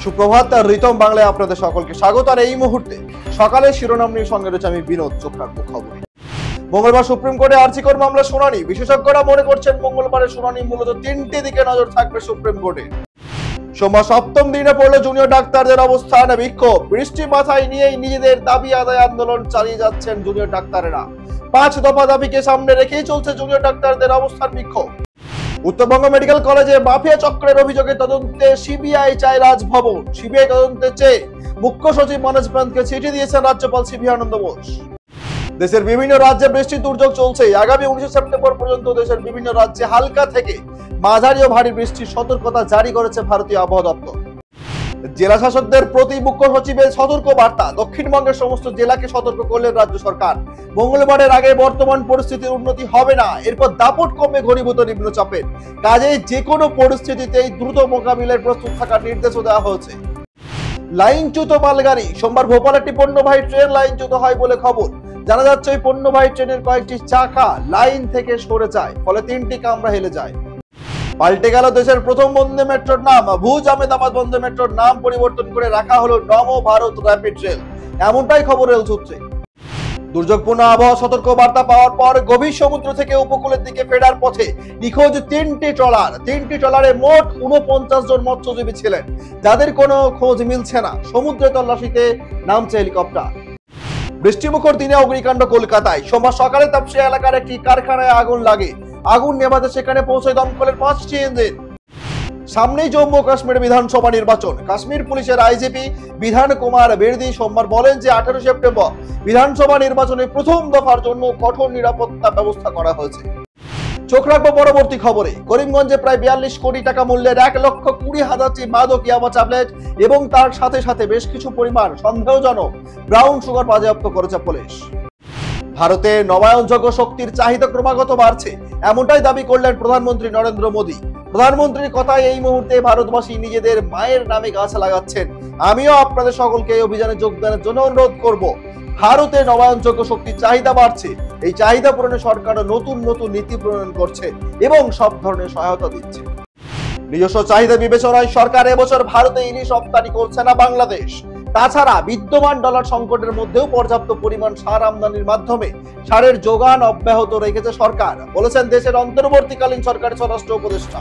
সুপ্রভাত, রিতম বাংলায় আপনাদের সকলকে স্বাগত। আর এই মুহূর্তে সকালে শিরোনাম নিয়ে সঙ্গে রয়েছে আমি বিনোদ। চোখ রাখবো খবরে। মঙ্গলবার সুপ্রিম কোর্টে আরজি কর মামলা শুনানি। বিশেষজ্ঞরা মনে করছেন মঙ্গলবারের শুনানি মূলত তিনটি দিকে নজর থাকবে সুপ্রিম কোর্টে। সোমবার সপ্তম দিনে পড়লো জুনিয়র ডাক্তারদের অবস্থান বিক্ষোভ। বৃষ্টি মাথায় নিয়েই নিজেদের দাবি আদায় আন্দোলন চালিয়ে যাচ্ছেন জুনিয়র ডাক্তারেরা। 5 দফা দাবিকে সামনে রেখেই চলছে জুনিয়র ডাক্তারদের অবস্থান বিক্ষোভ। উত্তরবঙ্গ মেডিকেল কলেজে মাফিয়া চক্রের অভিযোগে তদন্তে সিবিআই চায় রাজভবন। সিবিআই তদন্তে চেয়ে মুখ্য সচিব মনোজ পান্তকে চিঠি দিয়েছেন রাজ্যপাল সিভি আনন্দ বোস। দেশের বিভিন্ন রাজ্যে বৃষ্টির দুর্যোগ চলছে। আগামী 19 সেপ্টেম্বর পর্যন্ত দেশের বিভিন্ন রাজ্যে হালকা থেকে মাঝারি ও ভারী বৃষ্টির সতর্কতা জারি করেছে ভারতীয় আবহাওয়া দপ্তর। জেলা শাসকদের প্রতি মুখ্য সচিবের সতর্ক বার্তা। দক্ষিণবঙ্গের সমস্ত জেলাকে সতর্ক করলেন রাজ্য সরকার। মঙ্গলবারের আগে বর্তমান পরিস্থিতির উন্নতি হবে না। এরপর দাপট কমে ঘনীভূত নিম্নচাপের। কাজে যে কোনো পরিস্থিতিতেই দ্রুত মোকাবিলায় প্রস্তুত থাকার নির্দেশও দেওয়া হয়েছে। লাইনচ্যুত মালগাড়ি। সোমবার ভোপাল একটি পণ্যবাহী ট্রেন লাইনচ্যুত হয় বলে খবর। জানা যাচ্ছে ওই পণ্যবাহী ট্রেনের কয়েকটি চাকা লাইন থেকে সরে যায়, ফলে 3টি কামরা হেলে যায়। পাল্টে গেল দেশের প্রথম বন্দে মেট্রোর নাম। ভুজ আহমেদাবাদ বন্দে মেট্রোর নাম পরিবর্তন করে রাখা হলো নমো ভারত র্যাপিড রেল, এমনটাই খবর রেল সূত্রে। দুর্যোগপূর্ণ আবহাওয়া সতর্ক বার্তা পাওয়ার পর গভীর সমুদ্র থেকে উপকূলের দিকে ফেরার পথে নিখোঁজ 3টি ট্রলার। 3টি ট্রলারে মোট 49 জন মৎস্যজীবী ছিলেন, যাদের কোনো খোঁজ মিলছে না। সমুদ্রে তল্লাশিতে নামছে হেলিকপ্টার। বৃষ্টিমুখর দিনে অগ্নিকাণ্ড কলকাতায়। সোমবার সকালে তাপসিয়া এলাকার একটি কারখানায় আগুন লাগে। আগুন নেভাতে সেখানে পৌঁছে দমকলের 5টি ইঞ্জিন। সামনেই জম্মু ও কাশ্মীর বিধানসভা নির্বাচন। কাশ্মীর পুলিশের আইজিপি বিধান কুমার বের্দি সোমবার বলেন যে 18 সেপ্টেম্বর বিধানসভা নির্বাচনে প্রথম দফার জন্য কঠোর নিরাপত্তা ব্যবস্থা করা হয়েছে। চোখ রাখবো পরবর্তী খবরে। করিমগঞ্জে প্রায় 42 কোটি টাকা মূল্যের 1,20,000টি মাদক ইয়াবা ট্যাবলেট এবং তার সাথে সাথে বেশ কিছু পরিমাণ সন্দেহজনক ব্রাউন সুগার বাজেয়াপ্ত করেছে পুলিশ। ভারতে নবায়নযোগ্য শক্তির চাহিদা ক্রমাগত বাড়ছে, এমনটাই দাবি করলেন প্রধানমন্ত্রী নরেন্দ্র মোদী। প্রধানমন্ত্রীর কথায় এই মুহূর্তে ভারতবাসী নিজেদের মায়ের নামে গাছ লাগাচ্ছেন। আমিও আপনাদের সকলকে এই অভিযানে যোগদানের জন্য অনুরোধ করব। ভারতে নবায়নযোগ্য শক্তির চাহিদা বাড়ছে। এই চাহিদা পূরণে সরকারও নতুন নতুন নীতি প্রণয়ন করছে এবং সব ধরনের সহায়তা দিচ্ছে। নিজস্ব চাহিদা বিবেচনায় সরকার এবছর ভারতে ইলিশ রপ্তানি করছে না বাংলাদেশ। তাছাড়া বিদ্যমান ডলার সংকটের মধ্যেও পর্যাপ্ত পরিমাণ সার আমদানির মাধ্যমে সারের যোগান অব্যাহত রেখেছে সরকার, বলেছেন দেশের অন্তর্বর্তীকালীন সরকারের স্বরাষ্ট্র উপদেষ্টা।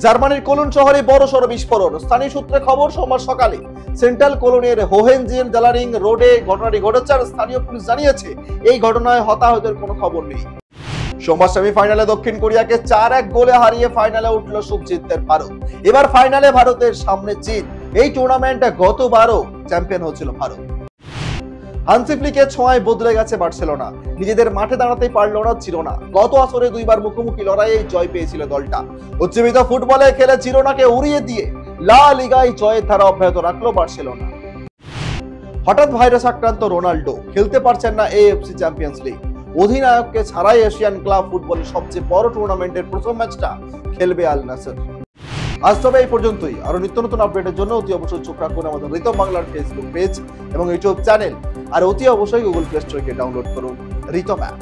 জার্মানির কোলন শহরে বড়সড় বিস্ফোরণ। স্থানীয় সূত্রে খবর, সোমবার সকালে সেন্ট্রাল কোলনের হোহেনজিয়েন জালারিং রোডে ঘটনাটি ঘটেছে। আর স্থানীয় পুলিশ জানিয়েছে এই ঘটনায় হতাহতের কোনো খবর নেই। সোমবার সেমিফাইনালে দক্ষিণ কোরিয়াকে 4-1 গোলে হারিয়ে ফাইনালে উঠল সুখজিতের ভারত। এবার ফাইনালে ভারতের সামনে চীন। এই টুর্নামেন্টে গতবারও চ্যাম্পিয়ন হয়েছিল ভারত। হান্সি ফ্লিকের ছোঁয়ায় বদলে গেছে বার্সেলোনা। নিজেদের মাঠে দাঁড়াতেই পারল না জিরোনা। গত আসরে 2বার মুখোমুখি লড়াইয়ে জয় পেয়েছিল দলটা। উজ্জীবিত ফুটবলে খেলে জিরোনাকে উড়িয়ে দিয়ে লা লিগায় জয়ের ধারা অব্যাহত রাখলো বার্সেলোনা। হঠাৎ ভাইরাস আক্রান্ত রোনাল্ডো খেলতে পারছেন না এএফসি চ্যাম্পিয়ন্স লিগ। অধিনায়ককে ছাড়াই এশিয়ান ক্লাব ফুটবলের সবচেয়ে বড় টুর্নামেন্টের প্রথম ম্যাচটা খেলবে আল নাসর। আজ তবে এই পর্যন্তই। আরো নিত্য নতুন আপডেটের জন্য অতি অবশ্যই চোখ রাখুন আমাদের রিতম বাংলার ফেসবুক পেজ এবং ইউটিউব চ্যানেল। আর অতি অবশ্যই গুগল প্লে স্টোর থেকে ডাউনলোড করুন রিতম অ্যাপ।